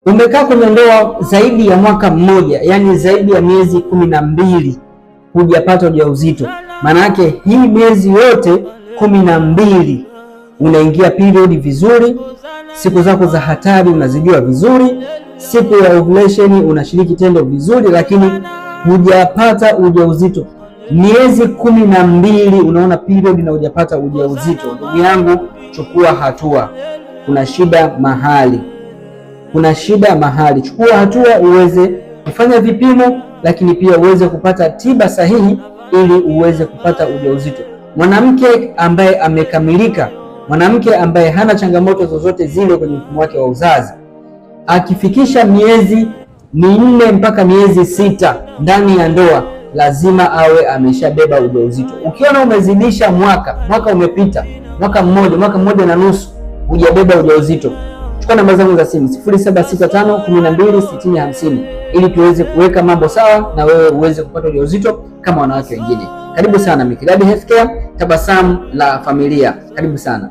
Umekaa kwenye ndoa zaidi ya mwaka mmoja, yani zaidi ya miezi 12 hujapata ujauzito, maana yake hii miezi yote 12 unaingia period vizuri, siku zako za hatari unazijua vizuri, siku ya ovulation unashiriki tendo vizuri, lakini hujapata ujauzito. Miezi 12 unaona period na hujapata ujauzito. Ndugu yangu, chukua hatua. Kuna shida mahali. Kuna shida mahali. Chukua hatua uweze kufanya vipimo, lakini pia uweze kupata tiba sahihi ili uweze kupata ujauzito. Mwanamke ambaye amekamilika, mwanamke ambaye hana changamoto zozote zile kwenye mfumo wake wa uzazi, akifikisha miezi 4 mpaka miezi 6 ndani ya ndoa, lazima awe ameshabeba ujauzito. Ukiona umezidisha mwaka umepita, mwaka mmoja na nusu hujabeba ujauzito, chukua namba zangu za simu 0765126050 ili tuweze kuweka mambo sawa na wewe uweze kupata ujauzito kama wanawake wengine. Karibu sana Mikidadi Healthcare, tabasamu la familia. Karibu sana.